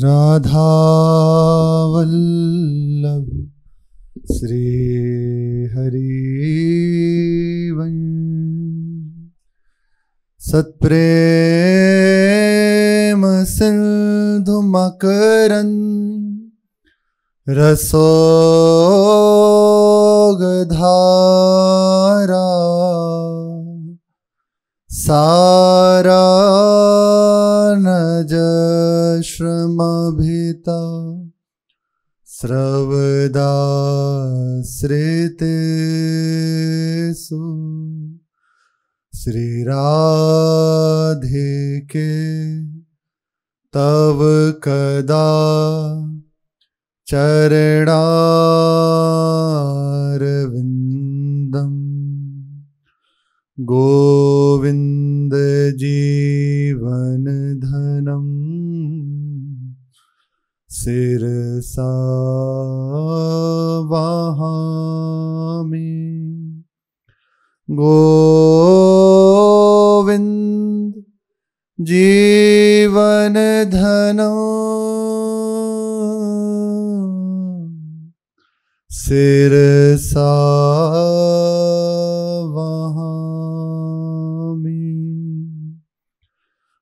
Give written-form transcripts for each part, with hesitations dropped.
राधा वल्लभ श्री हरिवंश सत्प्रेम सिंधु मकरंद रसोगधारा सारा नज श्रमभिता स्रवदाश्रितेषु श्री राधिके तव कदा चरणारविन्दम् गोविंद जीवन धनम शिरसा वहामि गोविंद जीवन धनम शिरसा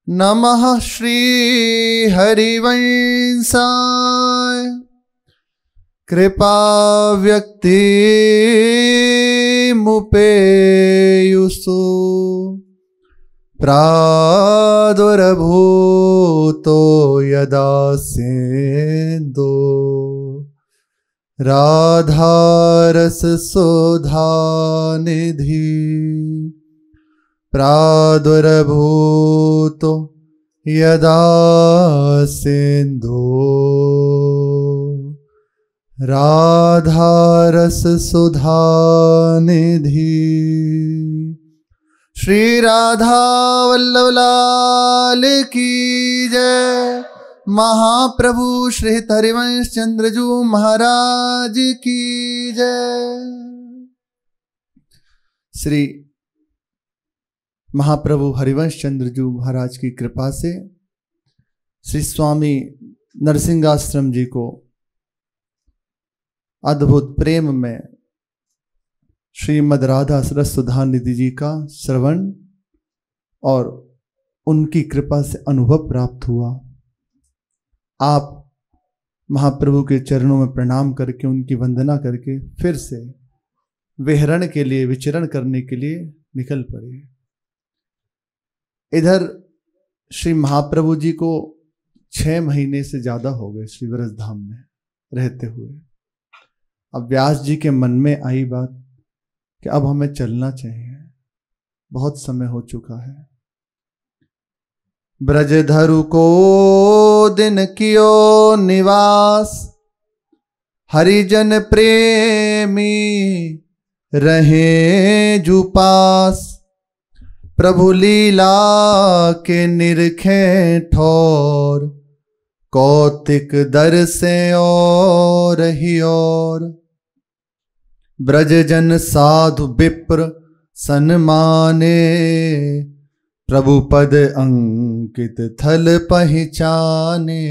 नमः श्री हरिवंशाय कृपा व्यक्ति मुपेयुषु प्रादुर्भूतो यदा सेन्दो राधारस सुधा निधि प्रादुर्भूतो यदा सिंधु राधारस सुधा निधि श्री राधा वल्लभ लाल की जय। महाप्रभु श्री हरिवंश चंद्रजू महाराज की जय। श्री महाप्रभु हरिवंश चंद्रजू महाराज की कृपा से श्री स्वामी नरसिंहाश्रम जी को अद्भुत प्रेम में श्रीमद् राधा रस सुधा निधि जी का श्रवण और उनकी कृपा से अनुभव प्राप्त हुआ। आप महाप्रभु के चरणों में प्रणाम करके उनकी वंदना करके फिर से विहरण के लिए विचरण करने के लिए निकल पड़े। इधर श्री महाप्रभु जी को 6 महीने से ज्यादा हो गए श्री व्रजधाम में रहते हुए। अब व्यास जी के मन में आई बात कि अब हमें चलना चाहिए, बहुत समय हो चुका है। ब्रजधरु को दिन कियो निवास, हरिजन प्रेमी रहे जुपास। प्रभु लीला के निरखे ठोर, कौतिक दर से और ही और। ब्रज जन साधु विप्र सन्माने, प्रभु पद अंकित थल पहचाने।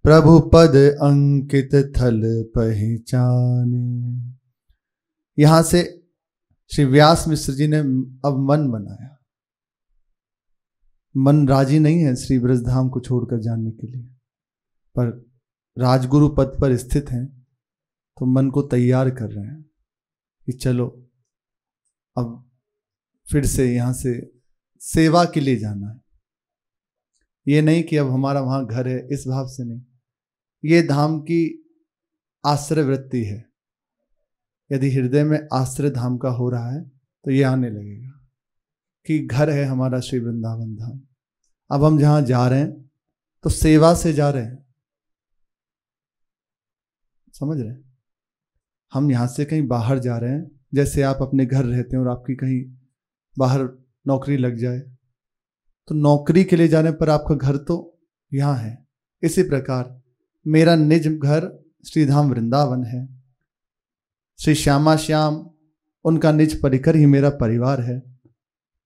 प्रभु पद अंकित थल पहचाने। यहां से श्री व्यास मिश्र जी ने अब मन बनाया। मन राजी नहीं है श्री ब्रजधाम को छोड़कर जाने के लिए, पर राजगुरु पद पर स्थित हैं तो मन को तैयार कर रहे हैं कि चलो अब फिर से यहाँ से सेवा के लिए जाना है। ये नहीं कि अब हमारा वहाँ घर है, इस भाव से नहीं। ये धाम की आश्रय वृत्ति है। यदि हृदय में आश्रय धाम का हो रहा है तो ये आने लगेगा कि घर है हमारा श्री वृंदावन धाम। अब हम जहाँ जा रहे हैं तो सेवा से जा रहे हैं, समझ रहे हैं। हम यहाँ से कहीं बाहर जा रहे हैं, जैसे आप अपने घर रहते हैं और आपकी कहीं बाहर नौकरी लग जाए तो नौकरी के लिए जाने पर आपका घर तो यहाँ है। इसी प्रकार मेरा निज घर श्रीधाम वृंदावन है। श्री श्यामा श्याम उनका निज परिकर ही मेरा परिवार है।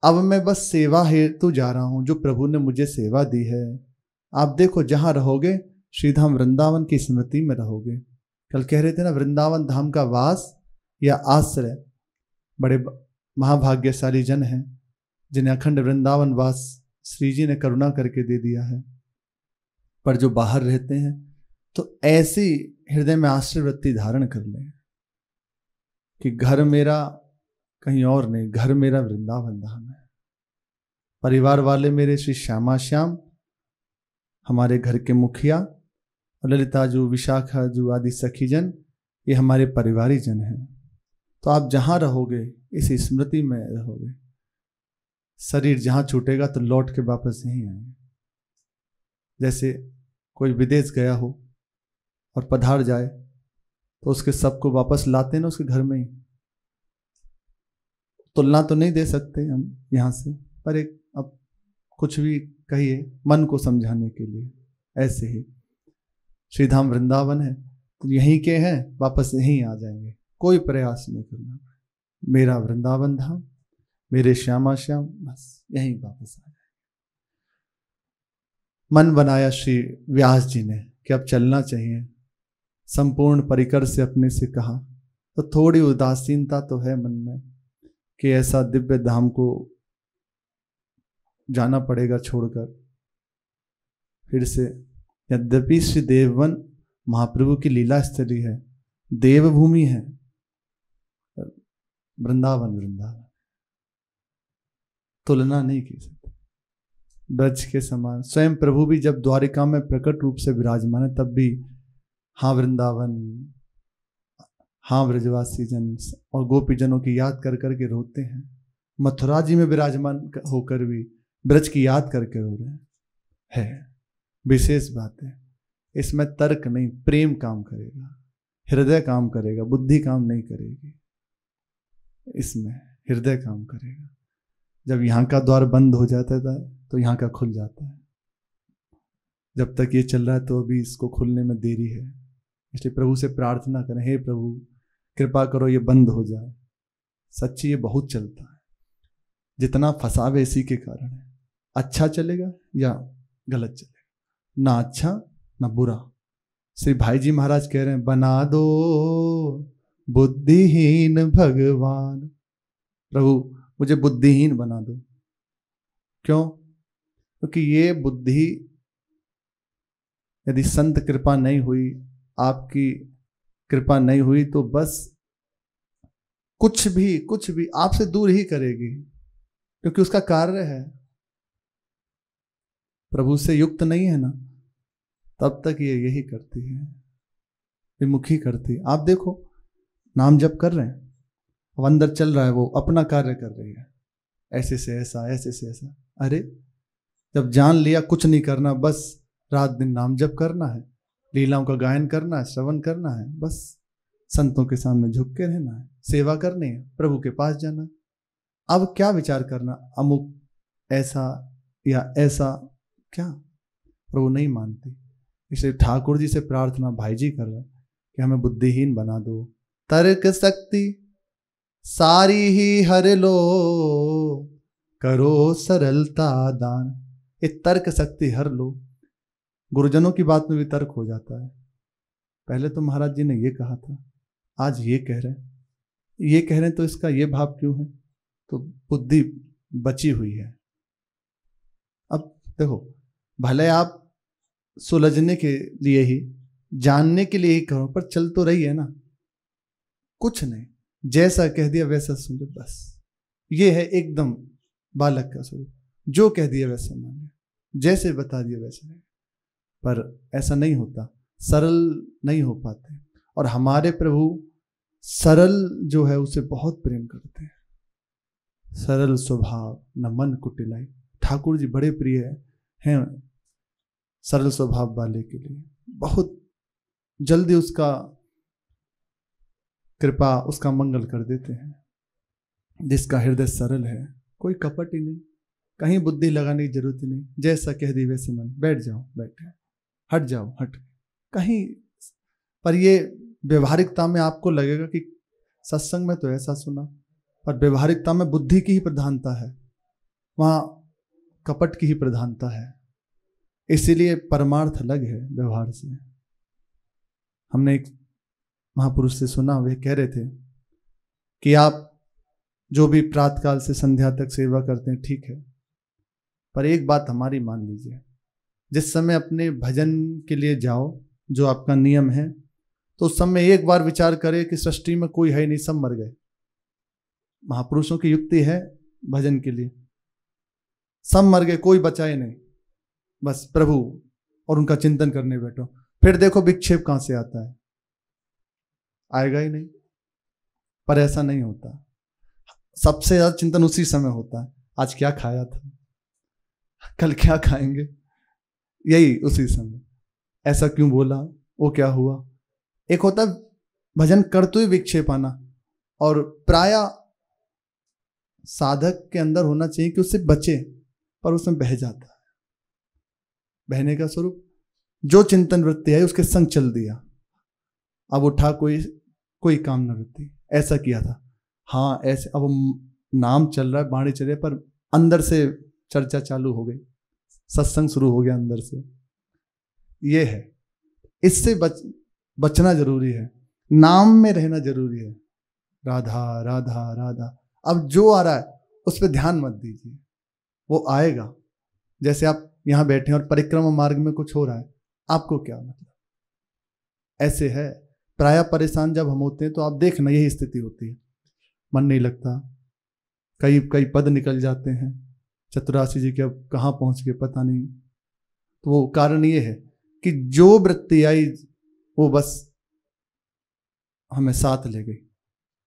अब मैं बस सेवा हेतु जा रहा हूँ। जो प्रभु ने मुझे सेवा दी है, आप देखो जहां रहोगे श्रीधाम वृंदावन की स्मृति में रहोगे। कल कह रहे थे ना, वृंदावन धाम का वास या आश्रय बड़े महाभाग्यशाली जन हैं जिन्हें अखंड वृंदावन वास श्री जी ने करुणा करके दे दिया है। पर जो बाहर रहते हैं तो ऐसी हृदय में आश्रय वृत्ति धारण कर लें कि घर मेरा कहीं और नहीं, घर मेरा वृंदावन धाम है। परिवार वाले मेरे श्री श्यामा श्याम, हमारे घर के मुखिया, और ललिता जो, विशाखा जो आदि सखीजन, ये हमारे परिवारी जन हैं। तो आप जहां रहोगे इस स्मृति में रहोगे। शरीर जहां छूटेगा तो लौट के वापस नहीं आएंगे। जैसे कोई विदेश गया हो और पधार जाए तो उसके सबको वापस लाते ना उसके घर में ही। तुलना तो नहीं दे सकते हम यहाँ से, पर एक अब कुछ भी कहिए मन को समझाने के लिए। ऐसे ही श्रीधाम वृंदावन है तो यहीं के हैं, वापस यहीं आ जाएंगे, कोई प्रयास नहीं करना। मेरा वृंदावन धाम, मेरे श्यामा श्याम, बस यहीं वापस आ जाए। मन बनाया श्री व्यास जी ने कि अब चलना चाहिए। संपूर्ण परिकर से अपने से कहा तो थोड़ी उदासीनता तो है मन में कि ऐसा दिव्य धाम को जाना पड़ेगा छोड़कर फिर से। यद्यपि श्री देववन महाप्रभु की लीला स्थली है, देवभूमि है, वृंदावन वृंदावन तुलना नहीं की सकती। ब्रज के समान स्वयं प्रभु भी जब द्वारिका में प्रकट रूप से विराजमान है तब भी हाँ वृंदावन, हाँ ब्रजवासी जन और गोपीजनों की याद कर करके रोते हैं। मथुरा जी में विराजमान होकर भी ब्रज की याद करके रो रहे हैं। विशेष बात है इसमें, तर्क नहीं, प्रेम काम करेगा, हृदय काम करेगा, बुद्धि काम नहीं करेगी। इसमें हृदय काम करेगा। जब यहाँ का द्वार बंद हो जाता था तो यहाँ का खुल जाता है। जब तक ये चल रहा है तो अभी इसको खुलने में देरी है। इसलिए प्रभु से प्रार्थना करें, हे प्रभु कृपा करो ये बंद हो जाए। सच्ची ये बहुत चलता है, जितना फसावे इसी के कारण है। अच्छा चलेगा या गलत चलेगा, ना अच्छा ना बुरा। श्री भाई जी महाराज कह रहे हैं, बना दो बुद्धिहीन भगवान। प्रभु मुझे बुद्धिहीन बना दो। क्यों? क्योंकि ये बुद्धि यदि संत कृपा नहीं हुई, आपकी कृपा नहीं हुई तो बस कुछ भी आपसे दूर ही करेगी, क्योंकि उसका कार्य है। प्रभु से युक्त नहीं है ना, तब तक ये यही करती है, विमुखी करती है। आप देखो नाम जप कर रहे हैं, अब अंदर चल रहा है, वो अपना कार्य कर रही है, ऐसे से ऐसा, ऐसे से ऐसा। अरे जब जान लिया कुछ नहीं करना, बस रात दिन नाम जप करना है, लीलाओं का गायन करना है, श्रवण करना है, बस संतों के सामने झुक के रहना है, सेवा करनी है, प्रभु के पास जाना है। अब क्या विचार करना, अमुक ऐसा या ऐसा, क्या? प्रभु नहीं मानती। इसलिए ठाकुर जी से प्रार्थना भाई जी कर रहे हैं कि हमें बुद्धिहीन बना दो। तर्क शक्ति सारी ही हर लो, करो सरलता दान। ये तर्क शक्ति हर लो। गुरुजनों की बात में भी तर्क हो जाता है। पहले तो महाराज जी ने ये कहा था, आज ये कह रहे हैं, ये कह रहे हैं, तो इसका ये भाव क्यों है? तो बुद्धि बची हुई है। अब देखो, भले आप सुलझने के लिए ही, जानने के लिए ही करो, पर चल तो रही है ना। कुछ नहीं, जैसा कह दिया वैसा सुन लो, बस। ये है एकदम बालक का स्वरूप, जो कह दिया वैसा मान लिया, जैसे बता दिया वैसे नहीं। पर ऐसा नहीं होता, सरल नहीं हो पाते। और हमारे प्रभु सरल जो है उसे बहुत प्रेम करते हैं। सरल स्वभाव न मन कुटिलाई। ठाकुर जी बड़े प्रिय हैं सरल स्वभाव वाले के लिए। बहुत जल्दी उसका कृपा, उसका मंगल कर देते हैं। जिसका हृदय सरल है, कोई कपट ही नहीं, कहीं बुद्धि लगाने की जरूरत ही नहीं। जैसा कह दी वैसे मन, बैठ जाओ, बैठे, हट जाओ, हट कहीं। पर ये व्यवहारिकता में आपको लगेगा कि सत्संग में तो ऐसा सुना, पर व्यवहारिकता में बुद्धि की ही प्रधानता है, वहां कपट की ही प्रधानता है। इसीलिए परमार्थ अलग है व्यवहार से। हमने एक महापुरुष से सुना, वे कह रहे थे कि आप जो भी प्रातःकाल से संध्या तक सेवा करते हैं ठीक है, पर एक बात हमारी मान लीजिए, जिस समय अपने भजन के लिए जाओ, जो आपका नियम है, तो उस समय एक बार विचार करें कि सृष्टि में कोई है नहीं, सब मर गए। महापुरुषों की युक्ति है भजन के लिए, सब मर गए, कोई बचा ही नहीं, बस प्रभु और उनका चिंतन करने बैठो। फिर देखो विक्षेप कहां से आता है, आएगा ही नहीं। पर ऐसा नहीं होता, सबसे ज्यादा चिंतन उसी समय होता है। आज क्या खाया था, कल क्या खाएंगे, यही उसी समय। ऐसा क्यों बोला, वो क्या हुआ। एक होता है भजन करते हुए विक्षेप आना, और प्राय साधक के अंदर होना चाहिए कि उससे बचे, पर उसमें बह जाता है। बहने का स्वरूप जो चिंतन वृत्ति है उसके संग चल दिया, अब उठा कोई काम न वृत्ति, ऐसा किया था, हाँ ऐसे। अब नाम चल रहा है, बाणी चल रही है, पर अंदर से चर्चा चालू हो गई, सत्संग शुरू हो गया अंदर से। ये है, इससे बचना जरूरी है, नाम में रहना जरूरी है। राधा राधा राधा। अब जो आ रहा है उस पर ध्यान मत दीजिए, वो आएगा। जैसे आप यहां बैठे हैं और परिक्रमा मार्ग में कुछ हो रहा है, आपको क्या मतलब, ऐसे है। प्राय परेशान जब हम होते हैं तो आप देखना यही स्थिति होती है, मन नहीं लगता, कई पद निकल जाते हैं, चतुरासी जी के अब कहाँ पहुंच गए पता नहीं। तो वो कारण ये है कि जो वृत्ति आई वो बस हमें साथ ले गई।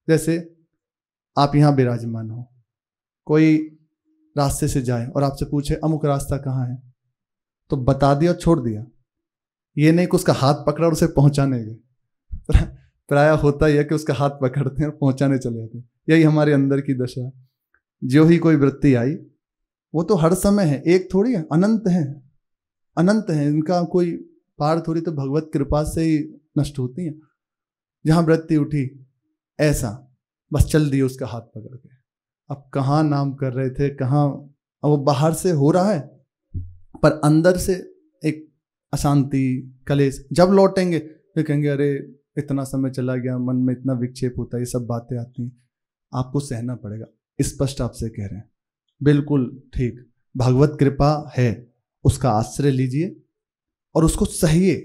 जैसे आप यहां विराजमान हो, कोई रास्ते से जाए और आपसे पूछे अमुक रास्ता कहाँ है, तो बता दिया और छोड़ दिया, ये नहीं कि उसका हाथ पकड़ा और उसे पहुंचाने गए। प्राय होता ही है कि उसका हाथ पकड़ते हैं और पहुंचाने चले जाते हैं। यही हमारे अंदर की दशा है। जो ही कोई वृत्ति आई वो तो हर समय है, एक थोड़ी है, अनंत है, अनंत है, इनका कोई पार थोड़ी, तो भगवत कृपा से ही नष्ट होती है। जहां वृत्ति उठी ऐसा बस चल दिए उसका हाथ पकड़ के। अब कहाँ नाम कर रहे थे, कहाँ, अब वो बाहर से हो रहा है पर अंदर से एक अशांति, कलेश। जब लौटेंगे फिर कहेंगे अरे इतना समय चला गया, मन में इतना विक्षेप होता है, ये सब बातें आती हैं। आपको सहना पड़ेगा, स्पष्ट आपसे कह रहे हैं, बिल्कुल ठीक। भगवत कृपा है, उसका आश्रय लीजिए और उसको सहिए,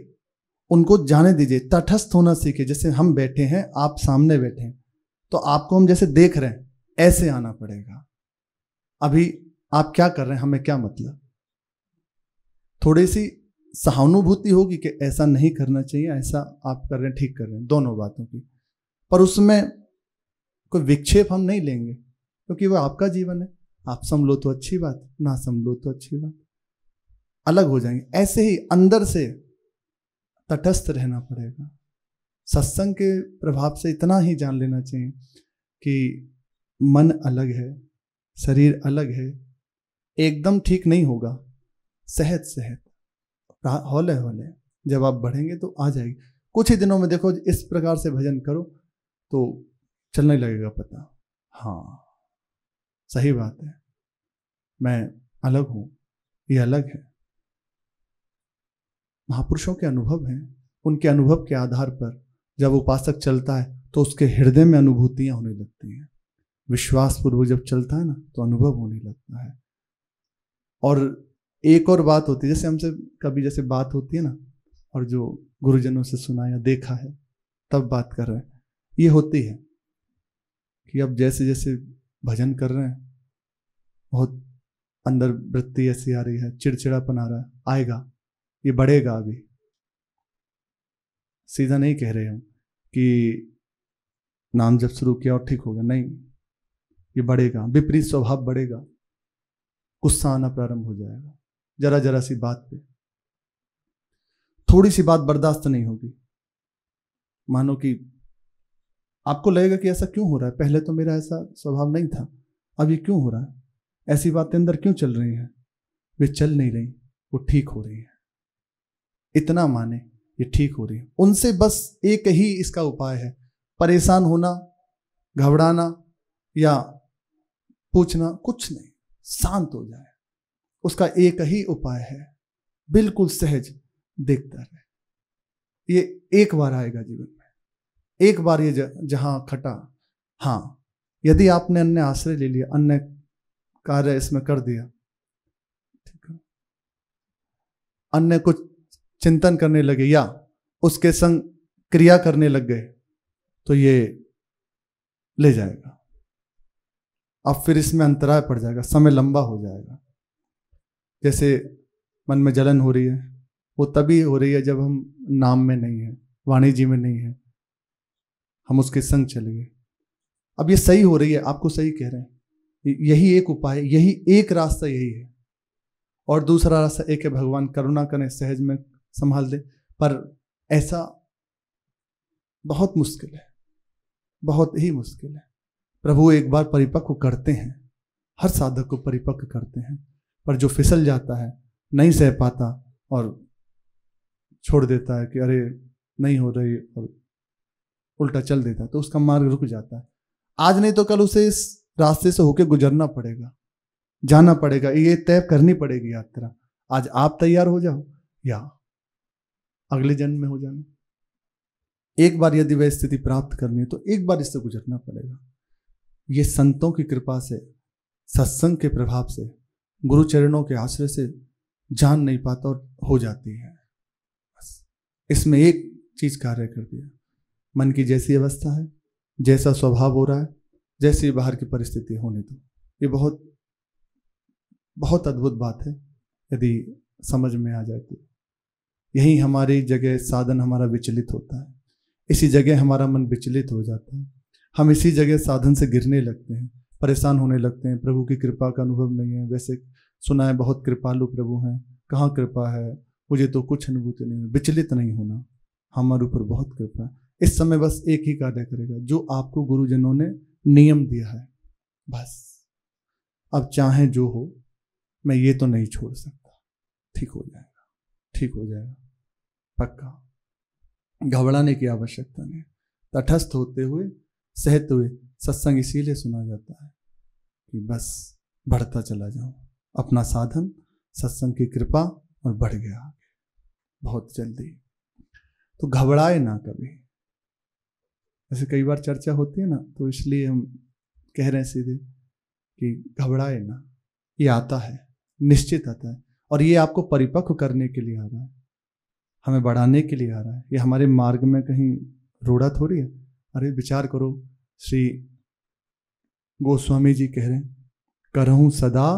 उनको जाने दीजिए, तटस्थ होना सीखिए। जैसे हम बैठे हैं, आप सामने बैठे हैं, तो आपको हम जैसे देख रहे हैं ऐसे आना पड़ेगा। अभी आप क्या कर रहे हैं, हमें क्या मतलब। थोड़ी सी सहानुभूति होगी कि ऐसा नहीं करना चाहिए, ऐसा आप कर रहे हैं, ठीक कर रहे हैं, दोनों बातों की। पर उसमें कोई विक्षेप हम नहीं लेंगे, क्योंकि वो आपका जीवन है। आप संभलो तो अच्छी बात, ना संभलो तो अच्छी बात, अलग हो जाएंगे। ऐसे ही अंदर से तटस्थ रहना पड़ेगा। सत्संग के प्रभाव से इतना ही जान लेना चाहिए कि मन अलग है, शरीर अलग है, एकदम ठीक नहीं होगा, सहज सहज, हौले हौले जब आप बढ़ेंगे तो आ जाएगी। कुछ ही दिनों में देखो, इस प्रकार से भजन करो तो चलने लगेगा पता, हाँ सही बात है, मैं अलग हूं, ये अलग है। महापुरुषों के अनुभव हैं, उनके अनुभव के आधार पर जब उपासक चलता है तो उसके हृदय में अनुभूतियां होने लगती हैं। विश्वास पूर्वक जब चलता है ना तो अनुभव होने लगता है। और एक और बात होती है, जैसे हमसे कभी जैसे बात होती है ना, और जो गुरुजनों से सुना या देखा है तब बात कर रहे हैं, ये होती है कि अब जैसे जैसे भजन कर रहे हैं, बहुत अंदर वृत्ति ऐसी आ रही है, चिड़चिड़ापन आ रहा है, आएगा, ये बढ़ेगा। अभी सीधा नहीं कह रहे हम कि नाम जब शुरू किया और ठीक हो गया, नहीं, ये बढ़ेगा, विपरीत स्वभाव बढ़ेगा, गुस्सा आना प्रारंभ हो जाएगा। जरा जरा सी बात पे, थोड़ी सी बात बर्दाश्त नहीं होगी। मानो कि आपको लगेगा कि ऐसा क्यों हो रहा है, पहले तो मेरा ऐसा स्वभाव नहीं था, अब ये क्यों हो रहा है, ऐसी बातें अंदर क्यों चल रही हैं। वे चल नहीं रही, वो ठीक हो रही है। इतना माने ये ठीक हो रही है। उनसे बस एक ही इसका उपाय है, परेशान होना, घबराना या पूछना कुछ नहीं, शांत हो जाए। उसका एक ही उपाय है, बिल्कुल सहज देखता रहे। ये एक बार आएगा जीवन में, एक बार ये जहां खटा। हाँ, यदि आपने अन्य आश्रय ले लिया, अन्य कार्य इसमें कर दिया, ठीक है, अन्य कुछ चिंतन करने लगे या उसके संग क्रिया करने लग गए, तो ये ले जाएगा। अब फिर इसमें अंतराय पड़ जाएगा, समय लंबा हो जाएगा। जैसे मन में जलन हो रही है, वो तभी हो रही है जब हम नाम में नहीं है, वाणी जी में नहीं है, हम उसके संग चले गए। अब ये सही हो रही है, आपको सही कह रहे हैं, यही एक उपाय, यही एक रास्ता यही है। और दूसरा रास्ता एक है, भगवान करुणा करें, सहज में संभाल दे। पर ऐसा बहुत मुश्किल है, बहुत ही मुश्किल है। प्रभु एक बार परिपक्व करते हैं, हर साधक को परिपक्व करते हैं, पर जो फिसल जाता है, नहीं सह पाता और छोड़ देता है कि अरे नहीं हो रही, और उल्टा चल देता है, तो उसका मार्ग रुक जाता है। आज नहीं तो कल उसे इस रास्ते से होकर गुजरना पड़ेगा, जाना पड़ेगा, ये तय करनी पड़ेगी यात्रा। आज आप तैयार हो जाओ या अगले जन्म में हो जाना। एक बार यदि वह स्थिति प्राप्त करनी है तो एक बार इससे गुजरना पड़ेगा। ये संतों की कृपा से, सत्संग के प्रभाव से, गुरु चरणों के आश्रय से जान नहीं पाता और हो जाती है। बस इसमें एक चीज कार्य कर दिया, मन की जैसी अवस्था है, जैसा स्वभाव हो रहा है, जैसी बाहर की परिस्थिति होने दो। ये बहुत बहुत अद्भुत बात है, यदि समझ में आ जाए तो। यही हमारी जगह साधन हमारा विचलित होता है, इसी जगह हमारा मन विचलित हो जाता है, हम इसी जगह साधन से गिरने लगते हैं, परेशान होने लगते हैं। प्रभु की कृपा का अनुभव नहीं है। वैसे सुना है बहुत कृपालु प्रभु हैं, कहाँ कृपा है, मुझे तो कुछ अनुभूति नहीं है। विचलित नहीं होना, हमारे ऊपर बहुत कृपा है। इस समय बस एक ही कार्य करेगा जो आपको गुरुजनों ने नियम दिया है, बस। अब चाहे जो हो, मैं ये तो नहीं छोड़ सकता। ठीक हो जाएगा, ठीक हो जाएगा, पक्का। घबराने की आवश्यकता नहीं। तटस्थ होते हुए, सहते हुए सत्संग इसीलिए सुना जाता है कि बस बढ़ता चला जाऊं, अपना साधन सत्संग की कृपा, और बढ़ गया आगे बहुत जल्दी। तो घबराए ना कभी। ऐसे कई बार चर्चा होती है ना, तो इसलिए हम कह रहे हैं सीधे कि घबराए ना। ये आता है, निश्चित आता है, और ये आपको परिपक्व करने के लिए आ रहा है, हमें बढ़ाने के लिए आ रहा है। ये हमारे मार्ग में कहीं रोड़ा थोड़ी है। अरे विचार करो, श्री गोस्वामी जी कह रहे हैं, करहूं सदा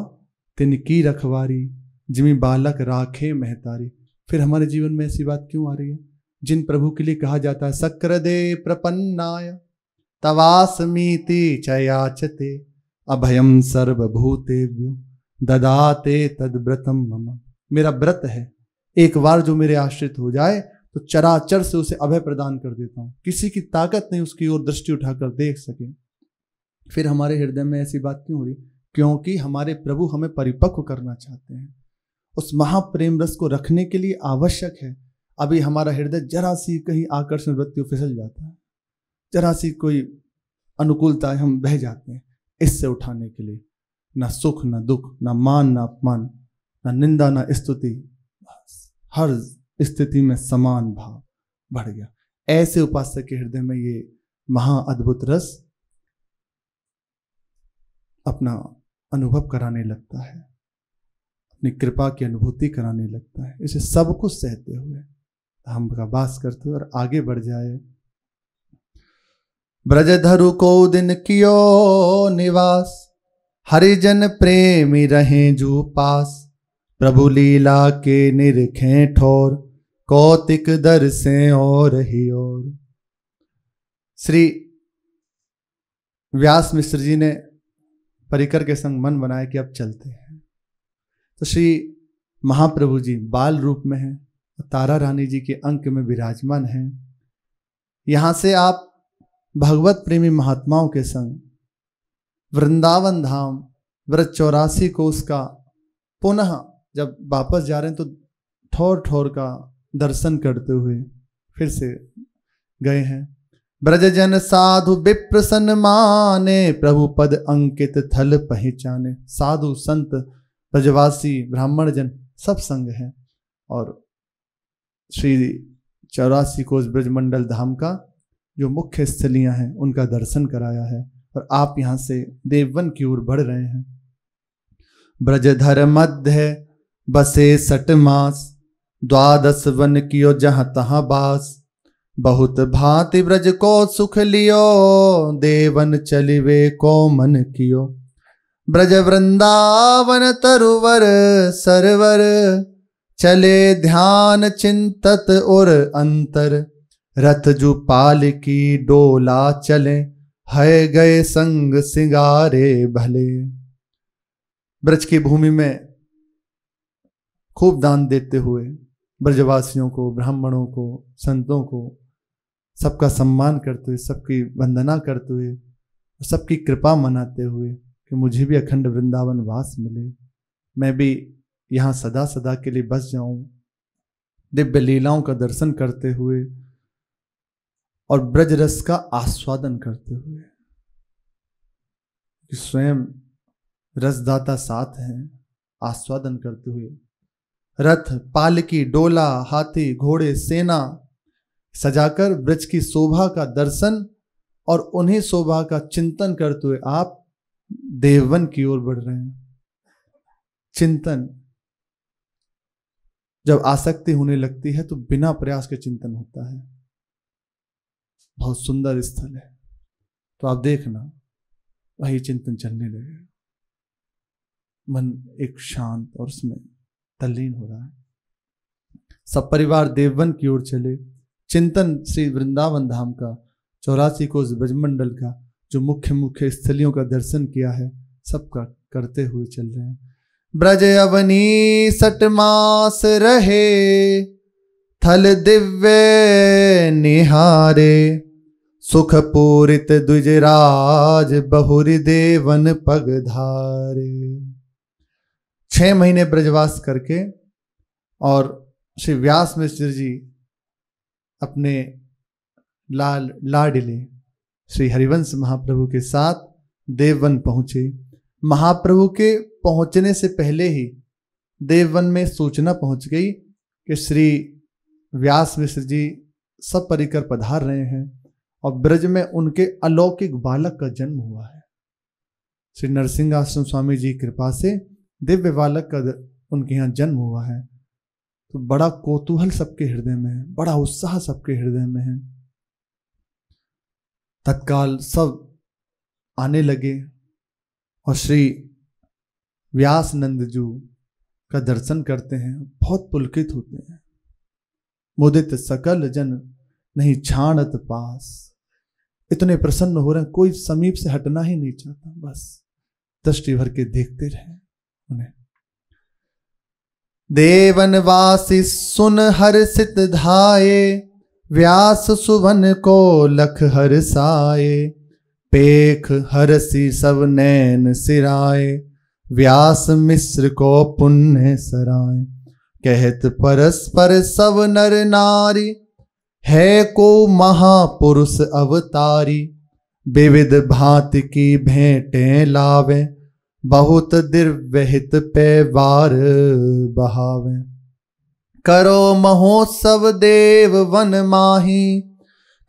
तिनकी रखवारी, जिमी बालक राखे महतारी। फिर हमारे जीवन में ऐसी बात क्यों आ रही है? जिन प्रभु के लिए कहा जाता है सक्र दे प्रपन्नाय तवासमीति चयाचते, अभयम सर्वभूतेभ्यो ददाते तद्व्रतम मम। मेरा व्रत है, एक बार जो मेरे आश्रित हो जाए तो चराचर से उसे अभय प्रदान कर देता हूं, किसी की ताकत नहीं उसकी ओर दृष्टि उठाकर देख सके। फिर हमारे हृदय में ऐसी बात क्यों हो रही? क्योंकि हमारे प्रभु हमें परिपक्व करना चाहते हैं। उस महाप्रेम रस को रखने के लिए आवश्यक है, अभी हमारा हृदय जरा सी कहीं आकर्षण वृत्ति फिसल जाता है, जरा सी कोई अनुकूलता है, हम बह जाते हैं। इससे उठाने के लिए ना सुख ना दुख, ना मान ना अपमान, ना निंदा ना स्तुति, हर स्थिति में समान भाव बढ़ गया। ऐसे उपासक के हृदय में ये महाअद्भुत रस अपना अनुभव कराने लगता है, अपनी कृपा की अनुभूति कराने लगता है। इसे सब कुछ सहते हुए हम का वास करते हुए और आगे बढ़ जाए। ब्रजधरु को दिन कियो निवास, हरिजन प्रेमी रहे जो पास, प्रभु लीला के निरखें ठोर, कौतिक दर से और ही और। श्री व्यास मिश्र जी ने परिकर के संग मन बनाया कि अब चलते हैं। तो श्री महाप्रभु जी बाल रूप में हैं, तारा रानी जी के अंक में विराजमान हैं। यहां से आप भगवत प्रेमी महात्माओं के संग वृंदावन धाम व्रत 84 को उसका पुनः जब वापस जा रहे हैं तो ठोर ठोर का दर्शन करते हुए फिर से गए हैं। ब्रजजन साधु विप्र सन्माने, प्रभु पद अंकित थल पहचाने। साधु संत ब्रजवासी ब्राह्मण जन सब संग हैं, और श्री 84 कोस ब्रजमंडल धाम का जो मुख्य स्थलियां हैं उनका दर्शन कराया है। और आप यहाँ से देववन की ओर बढ़ रहे हैं। ब्रजधर मध्य बसे 60 मास, 12 वन कियो जहाँ तहाँ बास। बहुत भांति ब्रज को सुख लियो, देवन चलिवे को मन कियो। ब्रज वृंदावन तरुवर सरवर, चले ध्यान चिंतत और अंतर। रथ जु पाल की डोला चले, है गए संग सिंगारे भले। ब्रज की भूमि में खूब दान देते हुए ब्रजवासियों को, ब्राह्मणों को, संतों को, सबका सम्मान करते हुए, सबकी वंदना करते हुए, सबकी कृपा मनाते हुए कि मुझे भी अखंड वृंदावन वास मिले, मैं भी यहाँ सदा सदा के लिए बस जाऊं। दिव्य लीलाओं का दर्शन करते हुए और ब्रज रस का आस्वादन करते हुए, स्वयं रसदाता साथ हैं, आस्वादन करते हुए रथ, पालकी, डोला, हाथी, घोड़े, सेना सजाकर ब्रज की शोभा का दर्शन और उन्हीं शोभा का चिंतन करते हुए आप देववन की ओर बढ़ रहे हैं। चिंतन जब आसक्ति होने लगती है तो बिना प्रयास के चिंतन होता है। बहुत सुंदर स्थल है, तो आप देखना वही चिंतन चलने लगे, मन एक शांत और उसमें तल्लीन हो रहा है। सब परिवार देववन की ओर चले। चिंतन श्री वृंदावन धाम का, 84 कोस ब्रजमंडल का जो मुख्य मुख्य स्थलियों का दर्शन किया है, सबका करते हुए चल रहे हैं। ब्रज अवनी 60 मास रहे, थल दिव्य निहारे। सुख पूरित द्विजराज, बहुरी देवन पगधारे। 6 महीने ब्रजवास करके और श्री व्यास मिश्र जी अपने लाडले श्री हरिवंश महाप्रभु के साथ देववन पहुंचे। महाप्रभु के पहुंचने से पहले ही देववन में सूचना पहुंच गई कि श्री व्यास मिश्र जी सब परिकर पधार रहे हैं और ब्रज में उनके अलौकिक बालक का जन्म हुआ है। श्री नरसिंह आश्रम स्वामी जी की कृपा से दिव्य बालक का उनके यहाँ जन्म हुआ है। तो बड़ा कौतूहल सबके हृदय में है, बड़ा उत्साह सबके हृदय में है। तत्काल सब आने लगे और श्री व्यास नंदजू का दर्शन करते हैं, बहुत पुलकित होते हैं। मुदित सकल जन नहीं छाणत पास, इतने प्रसन्न हो रहे हैं, कोई समीप से हटना ही नहीं चाहता, बस दृष्टि भर के देखते रहे उन्हें। देवनवासी सुन हर्षित धाये, व्यास सुवन को लख हर्षाए। पेख हरसी सब नैन सिराए, व्यास मिश्र को पुण्य सराय। कहत परस्पर सब नर नारी, है को महापुरुष अवतारी। विविध भांति की भेंटें लावे, बहुत दिव्य हित पे वार बहावे। करो महोत्सव देव वन माही,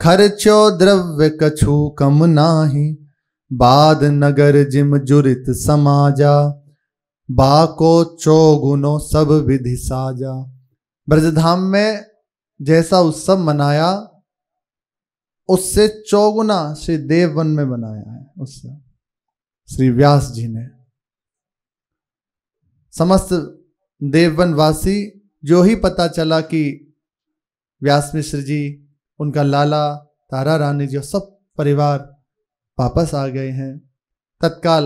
खर्चो द्रव्य कछु कम नाही। बाद नगर जिम जुरित समाजा, बाको चौगुनो सब विधि साजा। ब्रजधाम में जैसा उत्सव मनाया उससे चौगुना श्री देववन में मनाया है उत्सव श्री व्यास जी ने। समस्त देववनवासी जो ही पता चला कि व्यास मिश्र जी, उनका लाला, तारा रानी जी, सब परिवार वापस आ गए हैं, तत्काल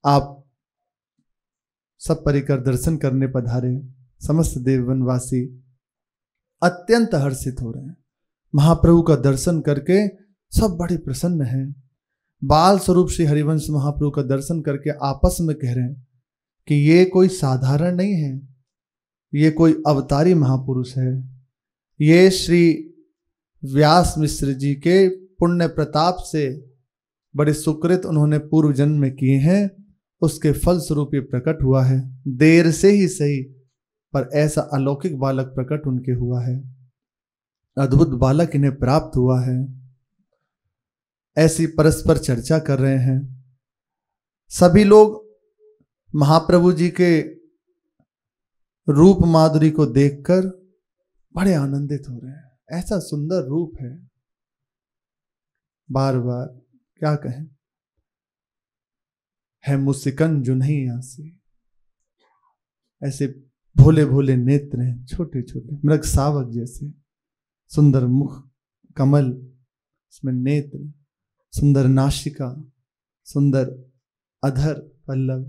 आप सब परिकर दर्शन करने पधारे। समस्त देववनवासी अत्यंत हर्षित हो रहे हैं। महाप्रभु का दर्शन करके सब बड़े प्रसन्न हैं। बाल स्वरूप श्री हरिवंश महाप्रभु का दर्शन करके आपस में कह रहे हैं कि ये कोई साधारण नहीं है, ये कोई अवतारी महापुरुष है। ये श्री व्यास मिश्र जी के पुण्य प्रताप से बड़े सुकृत उन्होंने पूर्व जन्म में किए हैं, उसके फल स्वरूप ये प्रकट हुआ है। देर से ही सही पर ऐसा अलौकिक बालक प्रकट उनके हुआ है, अद्भुत बालक इन्हें प्राप्त हुआ है। ऐसी परस्पर चर्चा कर रहे हैं सभी लोग। महाप्रभु जी के रूप माधुरी को देखकर बड़े आनंदित हो रहे हैं। ऐसा सुंदर रूप है, बार बार क्या कहें, है मुस्कान जो नहीं आसी। ऐसे भोले भोले नेत्र हैं, छोटे छोटे मृग सावक जैसे, सुंदर मुख कमल, इसमें नेत्र, सुंदर नासिका, सुंदर अधर पल्लव,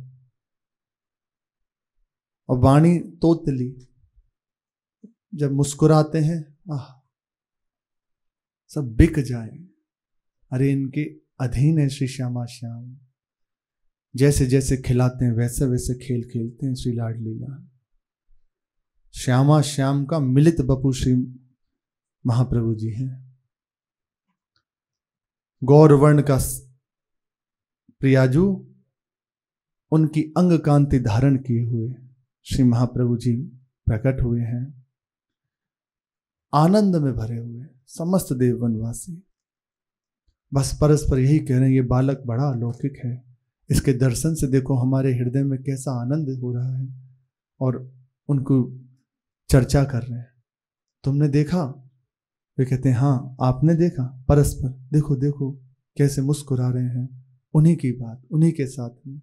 और वाणी तोतली। जब मुस्कुराते हैं आह, सब बिक जाए। अरे इनके अधीन है श्री श्यामा श्याम, जैसे जैसे खिलाते हैं वैसे वैसे खेल खेलते हैं श्री लाडलीला। श्यामा श्याम का मिलित बपू श्री महाप्रभु जी हैं। गौरवर्ण का प्रियाजू, उनकी अंग कांति धारण किए हुए श्री महाप्रभु जी प्रकट हुए हैं, आनंद में भरे हुए समस्त देव वनवासी। बस परस्पर यही कह रहे हैं, ये बालक बड़ा अलौकिक है, इसके दर्शन से देखो हमारे हृदय में कैसा आनंद हो रहा है। और उनको चर्चा कर रहे हैं, तुमने देखा? वे कहते हैं हाँ आपने देखा। परस्पर देखो देखो कैसे मुस्कुरा रहे हैं, उन्हीं की बात, उन्हीं के साथ में।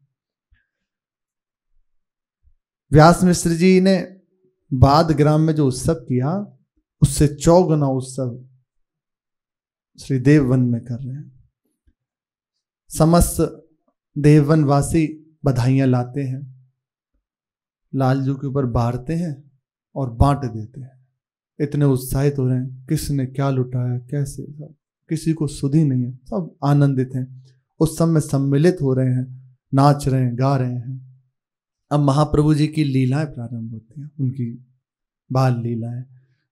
व्यास मिश्र जी ने बाद ग्राम में जो उत्सव किया, उससे 4 गुना उत्सव श्री देववन में कर रहे हैं। समस्त देववनवासी बधाइयां लाते हैं, लालजू के ऊपर बारते हैं और बांट देते हैं। इतने उत्साहित हो रहे हैं, किसने क्या लुटाया कैसे, सब किसी को सुध ही नहीं है, सब आनंदित हैं, उत्सव में सम्मिलित हो रहे हैं, नाच रहे हैं, गा रहे हैं। अब महाप्रभु जी की लीलाएं प्रारंभ होती हैं, उनकी बाल लीलाएं।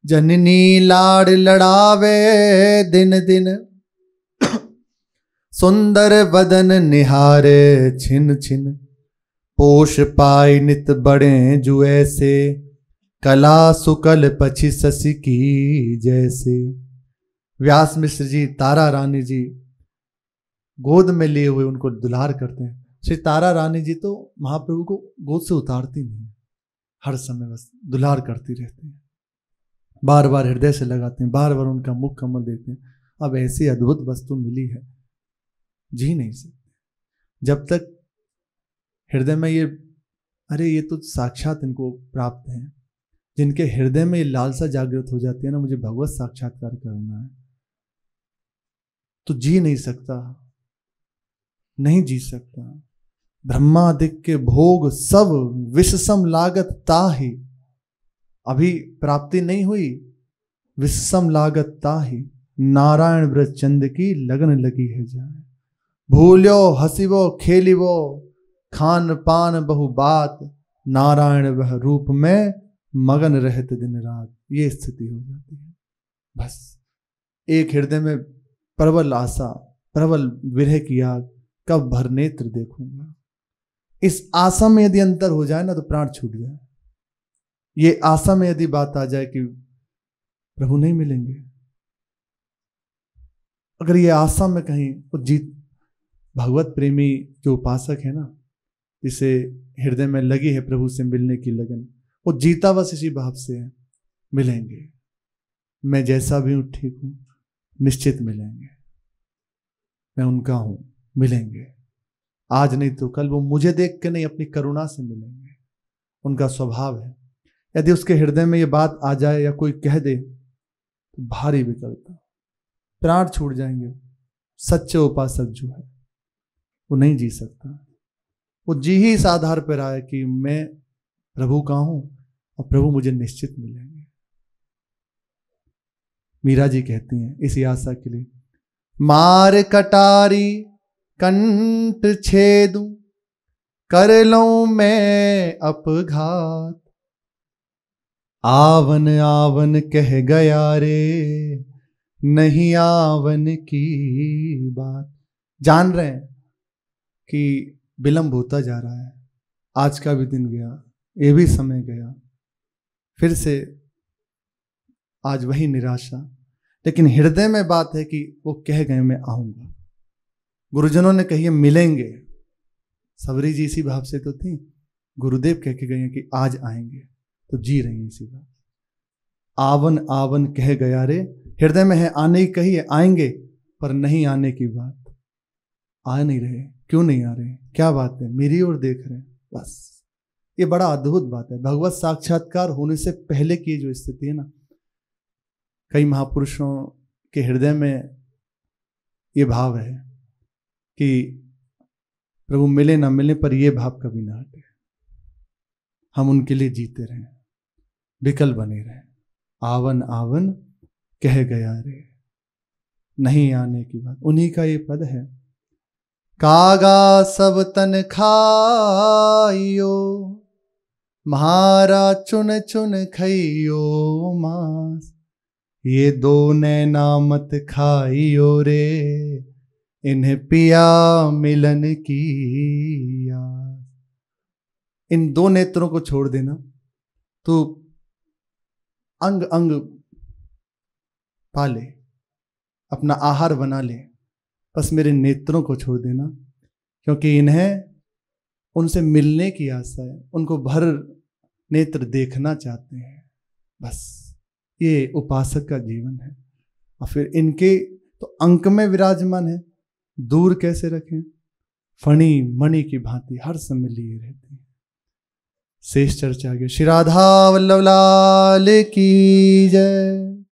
जननी लाड़ लड़ावे दिन दिन, सुंदर बदन निहारे छिन छिन, पोष पाई नित बड़े जु ऐसे, कला सुकल पछी ससी की जैसे। व्यास मिश्र जी तारा रानी जी गोद में लिए हुए उनको दुलार करते हैं। श्री तारा रानी जी तो महाप्रभु को गोद से उतारती नहीं, हर समय बस दुलार करती रहती हैं, बार बार हृदय से लगाते हैं, बार बार उनका मुख कमल देखते हैं। अब ऐसी अद्भुत वस्तु मिली है, जी नहीं सकते जब तक हृदय में ये, अरे ये तो साक्षात इनको प्राप्त है। जिनके हृदय में ये लालसा जागृत हो जाती है ना, मुझे भगवत साक्षात्कार करना है, तो जी नहीं सकता, नहीं जी सकता। ब्रह्मादिक के भोग सब विषसम लागत ताहि, अभी प्राप्ति नहीं हुई, विषसम लागत ताहि, नारायण व्रत चंद की लगन लगी है जाए। भूल्यो हसीवो खेलिवो, खान पान बहु बात, नारायण वह रूप में मगन रहते दिन रात। ये स्थिति हो जाती है। बस एक हृदय में प्रबल आशा, प्रबल विरह की आग, कब भर नेत्र देखूंगा। इस आशा में यदि अंतर हो जाए ना तो प्राण छूट जाए। ये आशा में यदि बात आ जाए कि प्रभु नहीं मिलेंगे, अगर ये आशा में कहीं वो जीत, भगवत प्रेमी जो उपासक है ना, जिसे हृदय में लगी है प्रभु से मिलने की लगन, वो जीता बस इसी भाव से है, मिलेंगे, मैं जैसा भी हूं ठीक हूं, निश्चित मिलेंगे, मैं उनका हूं, मिलेंगे। आज नहीं तो कल वो मुझे देख के नहीं, अपनी करुणा से मिलेंगे। उनका स्वभाव है। यदि उसके हृदय में ये बात आ जाए या कोई कह दे तो भारी विकलता, प्राण छूट जाएंगे। सच्चे उपासक जो है वो नहीं जी सकता। वो जी ही इस आधार पर आए कि मैं प्रभु का हूं और प्रभु मुझे निश्चित मिलेंगे। मीरा जी कहती हैं इसी आशा के लिए, मार कटारी कंठ छेदू, कर लूं मैं अपघात, आवन आवन कह गया रे, नहीं आवन की बात। जान रहे हैं कि विलंब होता जा रहा है, आज का भी दिन गया, ये भी समय गया, फिर से आज वही निराशा। लेकिन हृदय में बात है कि वो कह गए मैं आऊंगा। गुरुजनों ने कही मिलेंगे। सबरी जी इसी भाव से तो थी, गुरुदेव कह के गए हैं कि आज आएंगे, तो जी रही हैं इसी बात। आवन आवन कह गया रे, हृदय में है आने की कही है, आएंगे, पर नहीं आने की बात। आ नहीं रहे, क्यों नहीं आ रहे, क्या बात है, मेरी ओर देख रहे हैं बस। ये बड़ा अद्भुत बात है। भगवत साक्षात्कार होने से पहले की जो स्थिति है ना, कई महापुरुषों के हृदय में ये भाव है कि प्रभु मिले ना मिले, पर ये भाव कभी ना हटे। हम उनके लिए जीते रहें, विकल बने रहें। आवन आवन कह गया रे, नहीं आने की बात। उन्हीं का ये पद है, कागा सब तन खाइयो, म्हारा चुन चुन खइयो मांस। ये दो नैना मत खाइयो रे, इन्हें पिया मिलन की आस। इन दो नेत्रों को छोड़ देना तो अंग अंग पाले, अपना आहार बना ले, बस मेरे नेत्रों को छोड़ देना, क्योंकि इन्हें उनसे मिलने की आशा है, उनको भर नेत्र देखना चाहते हैं। बस ये उपासक का जीवन है। और फिर इनके तो अंक में विराजमान है, दूर कैसे रखें, फणी मणि की भांति हर समय लिए रहते हैं। शेष चर्चा आगे। श्री राधा वल्लभ लाल की जय।